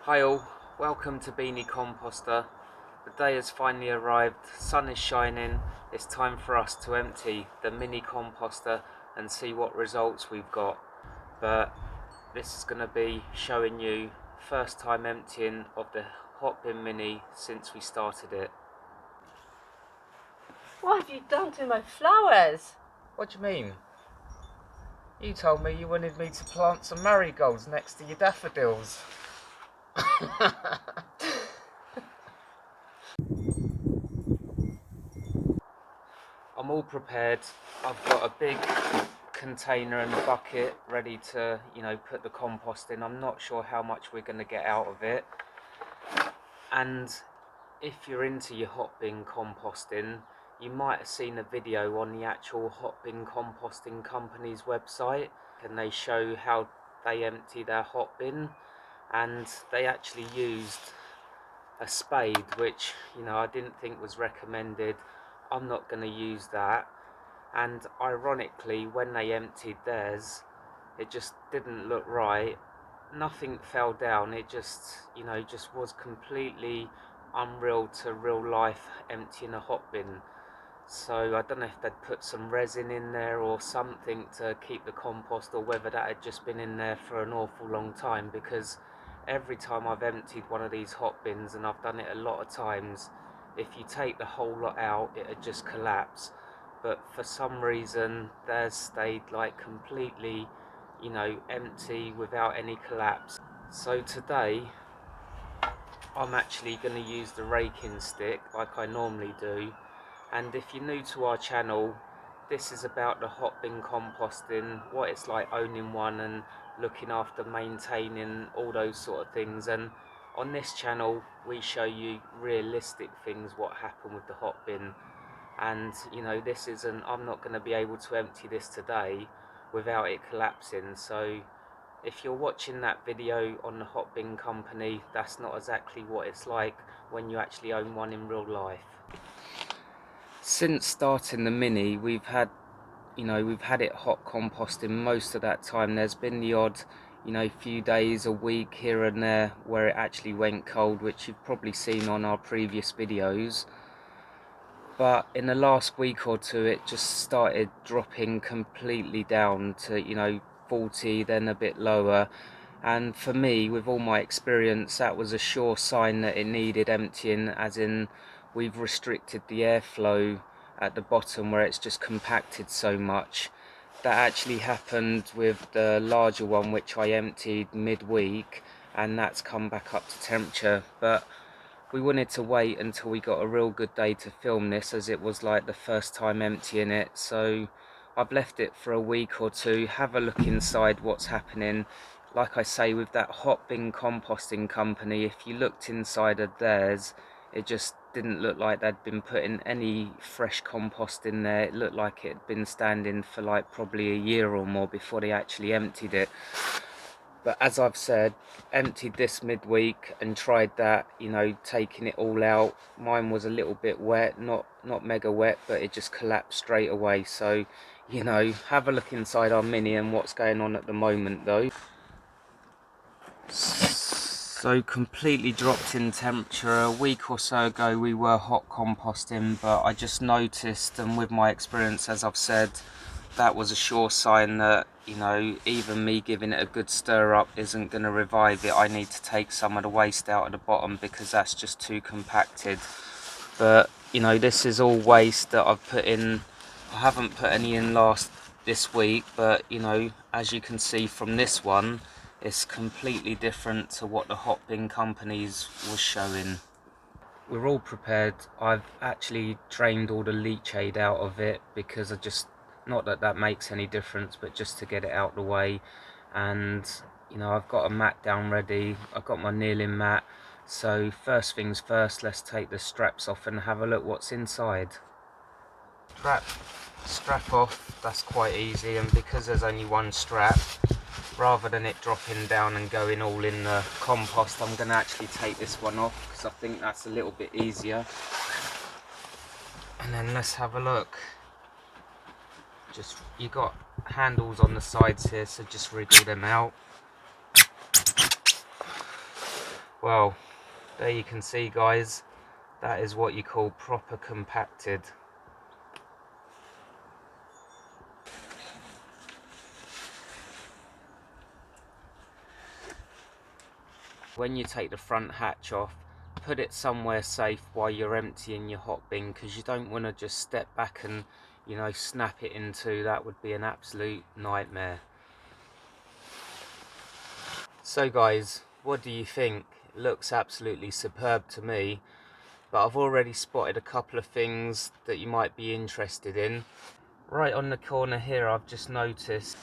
Hi all, welcome to Beanie Composter. The day has finally arrived, sun is shining, it's time for us to empty the mini composter and see what results we've got. But this is going to be showing you first time emptying of the Hotbin mini since we started it. What have you done to my flowers? What do you mean? You told me you wanted me to plant some marigolds next to your daffodils. I'm all prepared. I've got a big container and a bucket ready to, put the compost in. I'm not sure how much we're going to get out of it. And if you're into your Hotbin composting, you might have seen a video on the actual Hotbin composting company's website, and they show how they empty their Hotbin, and they actually used a spade, which I didn't think was recommended. I'm not going to use that. And ironically, when they emptied theirs, it just didn't look right. Nothing fell down. It just was completely unreal to real life emptying a Hotbin. So I don't know if they'd put some resin in there or something to keep the compost, or whether that had just been in there for an awful long time, because every time I've emptied one of these Hotbins, and I've done it a lot of times, if you take the whole lot out, it would just collapse. But for some reason theirs stayed like completely empty without any collapse. So today I'm actually going to use the raking stick like I normally do. And if you're new to our channel, this is about the Hotbin composting, what it's like owning one and looking after maintaining all those sort of things. And on this channel we show you realistic things, what happen with the Hotbin. And this isn't, I'm not going to be able to empty this today without it collapsing. So if you're watching that video on the Hotbin company, that's not exactly what it's like when you actually own one in real life. Since starting the mini, we've had it hot composting most of that time. There's been the odd few days, a week here and there where it actually went cold, which you've probably seen on our previous videos. But in the last week or two, it just started dropping completely down to 40, then a bit lower. And for me, with all my experience, that was a sure sign that it needed emptying, as in we've restricted the airflow at the bottom where it's just compacted so much. That actually happened with the larger one, which I emptied midweek, and that's come back up to temperature. But we wanted to wait until we got a real good day to film this, as it was like the first time emptying it. So I've left it for a week or two, have a look inside what's happening. Like I say, with that Hotbin composting company, if you looked inside of theirs, it just didn't look like they'd been putting any fresh compost in there. It looked like it had been standing for like probably a year or more before they actually emptied it. But as I've said, emptied this midweek and tried that, taking it all out. Mine was a little bit wet, not mega wet, but it just collapsed straight away. So have a look inside our mini and what's going on at the moment though. So completely dropped in temperature. A week or so ago we were hot composting, but I just noticed, and with my experience, as I've said, that was a sure sign that even me giving it a good stir up isn't going to revive it. I need to take some of the waste out of the bottom because that's just too compacted. But this is all waste that I've put in. I haven't put any in this week, but as you can see from this one, it's completely different to what the Hotbin companies was showing. We're all prepared. I've actually drained all the leachate out of it because not that that makes any difference, but just to get it out the way. And I've got a mat down ready. I've got my kneeling mat. So first things first, let's take the straps off and have a look what's inside. Strap off, that's quite easy, and because there's only one strap, rather than it dropping down and going all in the compost, I'm going to actually take this one off because I think that's a little bit easier. And then let's have a look. You got handles on the sides here, so just wriggle them out. Well, there you can see, guys, that is what you call proper compacted. When you take the front hatch off, put it somewhere safe while you're emptying your hot bin, because you don't want to just step back and, you know, snap it in two. That would be an absolute nightmare. So guys, what do you think? It looks absolutely superb to me, but I've already spotted a couple of things that you might be interested in. Right on the corner here, I've just noticed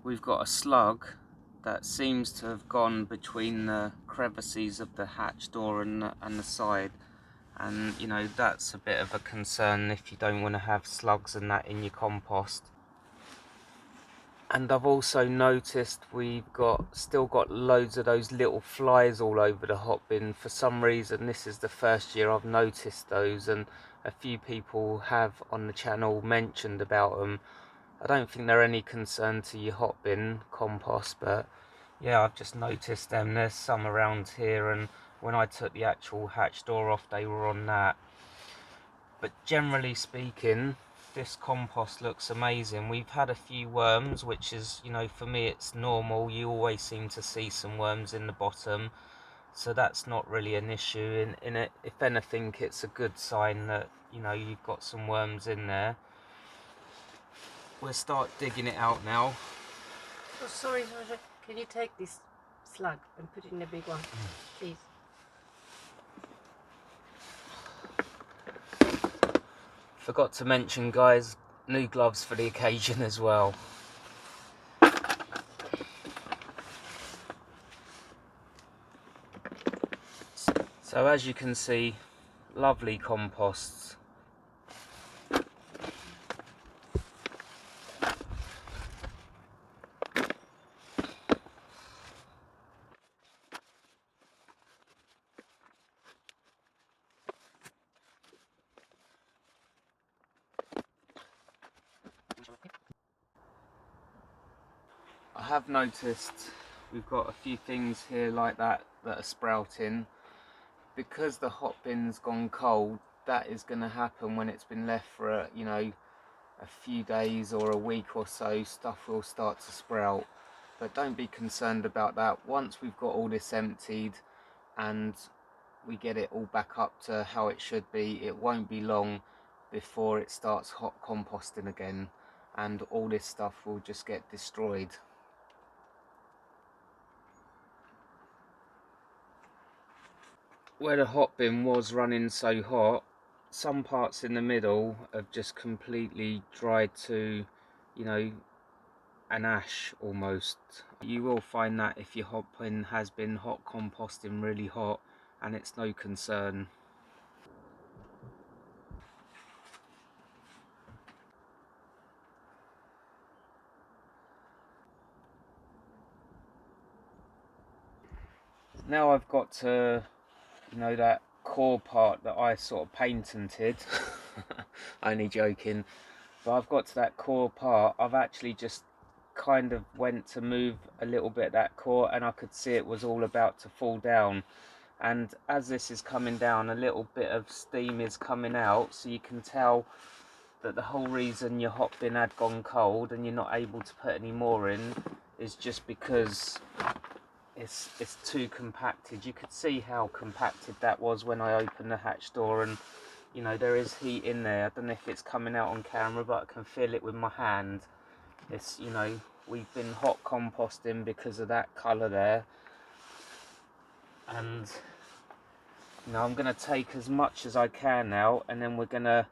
we've got a slug that seems to have gone between the crevices of the hatch door and the side, and you know, that's a bit of a concern if you don't want to have slugs and that in your compost. And I've also noticed we've still got loads of those little flies all over the hot bin. For some reason, this is the first year I've noticed those, and a few people have on the channel mentioned about them. I don't think they're any concern to your hot bin compost, but yeah, I've just noticed them. There's some around here, and when I took the actual hatch door off, they were on that. But generally speaking, this compost looks amazing. We've had a few worms, which is, you know, for me it's normal. You always seem to see some worms in the bottom, so that's not really an issue in it. If anything, it's a good sign that, you know, you've got some worms in there. We'll start digging it out now. Oh, sorry, Roger. Can you take this slug and put it in a big one, please? Forgot to mention, guys, new gloves for the occasion as well. So as you can see, lovely composts. I have noticed we've got a few things here like that are sprouting. Because the hot bin's gone cold, that is going to happen when it's been left for you know, a few days or a week or so. Stuff will start to sprout, but don't be concerned about that. Once we've got all this emptied and we get it all back up to how it should be, it won't be long before it starts hot composting again, and all this stuff will just get destroyed. Where the hot bin was running so hot, some parts in the middle have just completely dried to, you know, an ash almost. You will find that if your hot bin has been hot composting really hot, and it's no concern. Now I've got to, you know, that core part that I sort of patented. Only joking. But I've got to that core part. I've actually just kind of went to move a little bit that core, and I could see it was all about to fall down. And as this is coming down, a little bit of steam is coming out, so you can tell that the whole reason your hot bin had gone cold and you're not able to put any more in is just because it's too compacted. You could see how compacted that was when I opened the hatch door, and you know, there is heat in there. I don't know if it's coming out on camera, but I can feel it with my hand. It's, you know, we've been hot composting because of that colour there, and you know, I'm going to take as much as I can now, and then we're going to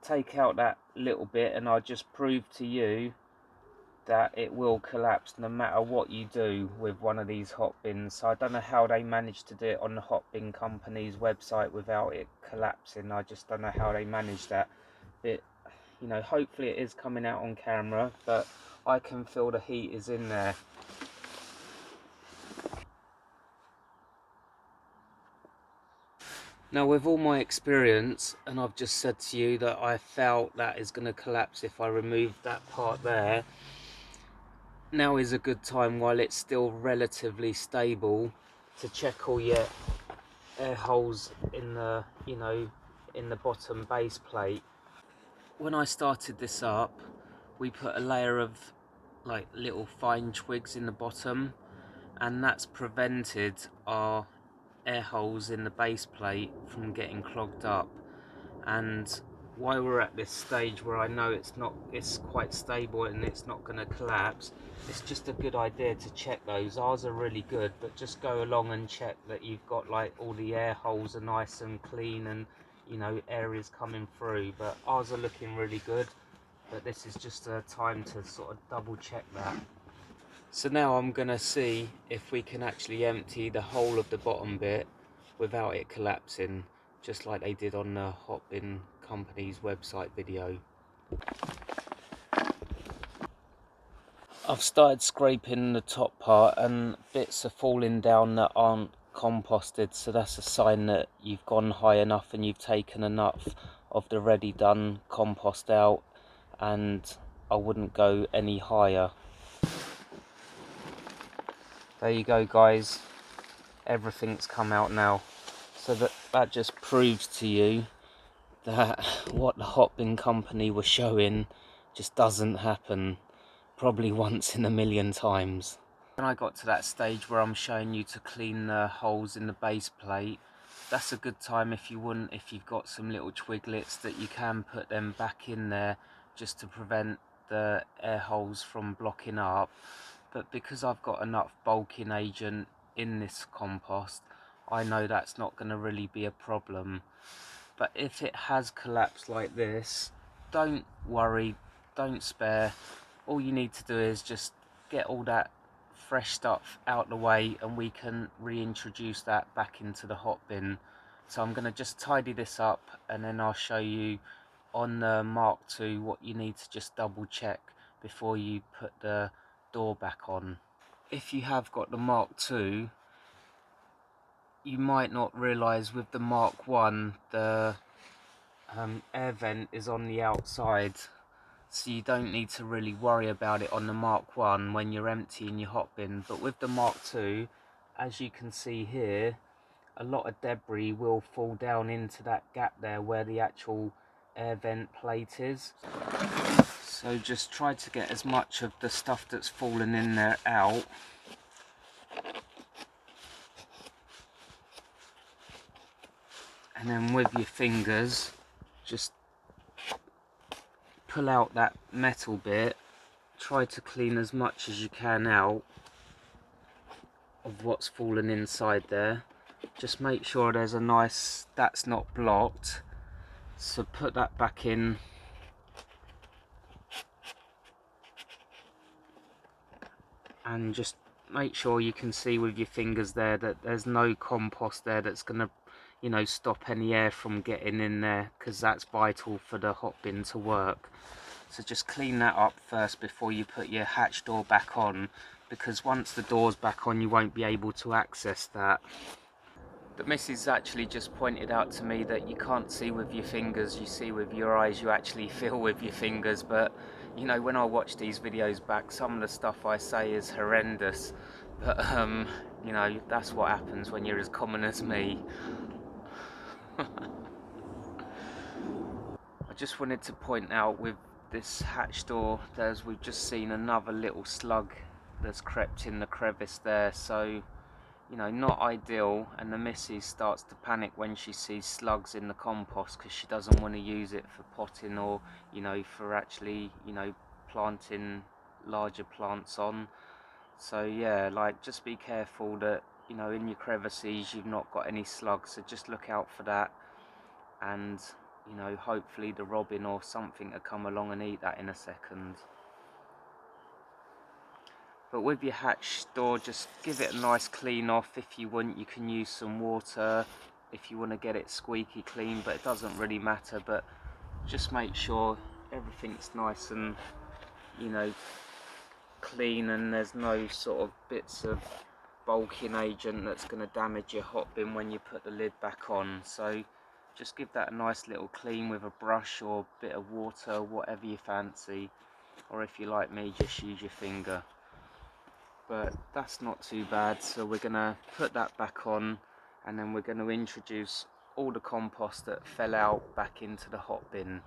take out that little bit, and I'll just prove to you that it will collapse no matter what you do with one of these hot bins. So I don't know how they managed to do it on the hot bin company's website without it collapsing. I just don't know how they managed that. But you know, hopefully it is coming out on camera, but I can feel the heat is in there. Now, with all my experience, and I've just said to you that I felt that is going to collapse if I remove that part there, now is a good time while it's still relatively stable to check all your air holes in the, you know, in the bottom base plate. When I started this up, we put a layer of like little fine twigs in the bottom, and that's prevented our air holes in the base plate from getting clogged up. And while we're at this stage where I know it's quite stable and it's not going to collapse, it's just a good idea to check those. Ours are really good, but just go along and check that you've got like all the air holes are nice and clean and, you know, air is coming through. But ours are looking really good, but this is just a time to sort of double check that. So now I'm gonna see if we can actually empty the whole of the bottom bit without it collapsing, just like they did on the Hotbin company's website video. I've started scraping the top part and bits are falling down that aren't composted, so that's a sign that you've gone high enough and you've taken enough of the ready done compost out, and I wouldn't go any higher. There you go guys, everything's come out now. So that just proves to you that what the Hotbin company was showing just doesn't happen, probably once in a million times. When I got to that stage where I'm showing you to clean the holes in the base plate, that's a good time if you've got some little twiglets, that you can put them back in there just to prevent the air holes from blocking up. But because I've got enough bulking agent in this compost, I know that's not going to really be a problem. But if it has collapsed like this, don't worry, don't spare. All you need to do is just get all that fresh stuff out the way and we can reintroduce that back into the hot bin. So I'm going to just tidy this up and then I'll show you on the Mark II what you need to just double check before you put the door back on. If you have got the Mark II, you might not realise with the Mark I the air vent is on the outside, so you don't need to really worry about it on the Mark I when you're emptying your hot bin. But with the Mark II, as you can see here, a lot of debris will fall down into that gap there where the actual air vent plate is. So just try to get as much of the stuff that's fallen in there out. And then with your fingers, just pull out that metal bit. Try to clean as much as you can out of what's fallen inside there. Just make sure there's a nice, that's not blocked. So put that back in. And just make sure you can see with your fingers there that there's no compost there that's going to, you know, stop any air from getting in there, because that's vital for the hot bin to work. So just clean that up first before you put your hatch door back on, because once the door's back on you won't be able to access that. The missus actually just pointed out to me that you can't see with your fingers, you see with your eyes, you actually feel with your fingers. But you know, when I watch these videos back, some of the stuff I say is horrendous, but you know, that's what happens when you're as common as me. I just wanted to point out with this hatch door, we've just seen another little slug that's crept in the crevice there. So you know, not ideal, and the missus starts to panic when she sees slugs in the compost because she doesn't want to use it for potting or, you know, for actually, you know, planting larger plants on. So yeah, like, just be careful that, you know, in your crevices you've not got any slugs, so just look out for that. And, you know, hopefully the robin or something will come along and eat that in a second. But with your hatch door, just give it a nice clean off. If you want, you can use some water if you want to get it squeaky clean, but it doesn't really matter. But just make sure everything's nice and, you know, clean, and there's no sort of bits of bulking agent that's going to damage your hot bin when you put the lid back on. So just give that a nice little clean with a brush or a bit of water, whatever you fancy, or if you like me, just use your finger. but that's not too bad. So we're gonna put that back on, and then we're gonna introduce all the compost that fell out back into the hot bin.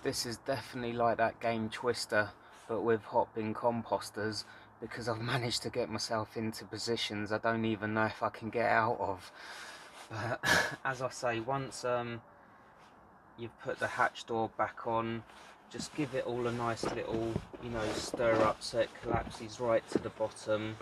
This is definitely like that game Twister, but with Hotbin composters, because I've managed to get myself into positions I don't even know if I can get out of. But as I say, once you've put the hatch door back on, just give it all a nice little, stir up so it collapses right to the bottom.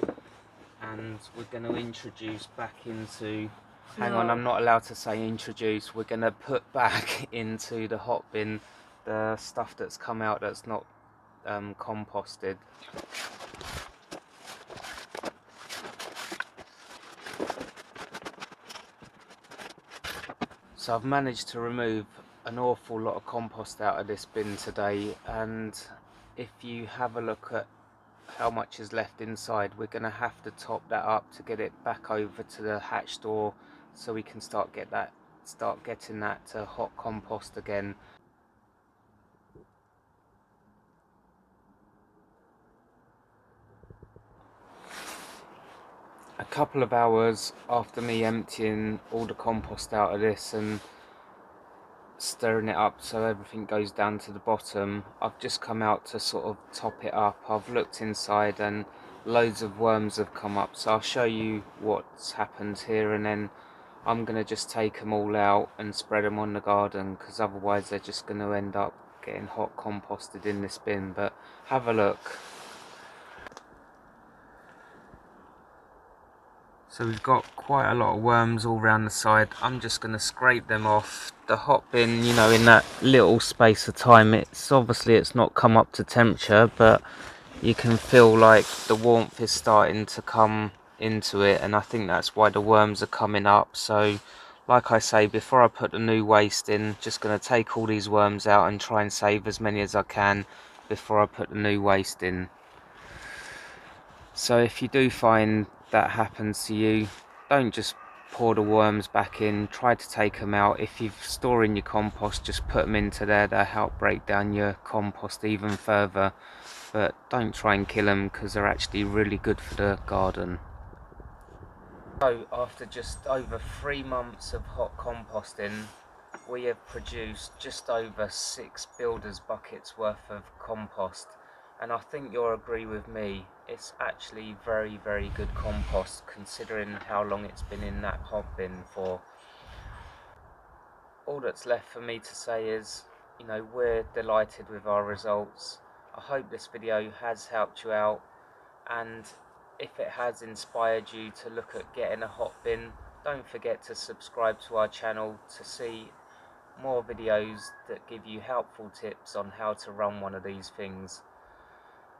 And we're going to introduce back into, hang on, I'm not allowed to say introduce, we're going to put back into the hot bin the stuff that's come out that's not composted. So I've managed to remove an awful lot of compost out of this bin today, and if you have a look at how much is left inside, we're going to have to top that up to get it back over to the hatch door so we can start getting that to hot compost again. A couple of hours after me emptying all the compost out of this and stirring it up so everything goes down to the bottom, I've just come out to sort of top it up. I've looked inside and loads of worms have come up, so I'll show you what's happened here, and then I'm going to just take them all out and spread them on the garden, because otherwise they're just going to end up getting hot composted in this bin. But have a look. So we've got quite a lot of worms all around the side. I'm just going to scrape them off. The hot bin, in that little space of time, it's not come up to temperature, but you can feel like the warmth is starting to come into it, and I think that's why the worms are coming up. So like I say, before I put the new waste in, just going to take all these worms out and try and save as many as I can before I put the new waste in. So if you do find that happens to you, don't just pour the worms back in, try to take them out. If you're storing your compost, just put them into there. They'll help break down your compost even further, but don't try and kill them because they're actually really good for the garden. So after just over 3 months of hot composting, we have produced just over 6 builders buckets worth of compost, and I think you'll agree with me, it's actually very, very good compost considering how long it's been in that hot bin for. All that's left for me to say is, we're delighted with our results. I hope this video has helped you out, and if it has inspired you to look at getting a hot bin, don't forget to subscribe to our channel to see more videos that give you helpful tips on how to run one of these things.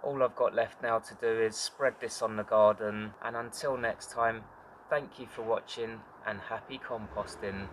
All I've got left now to do is spread this on the garden, and until next time, thank you for watching and happy composting.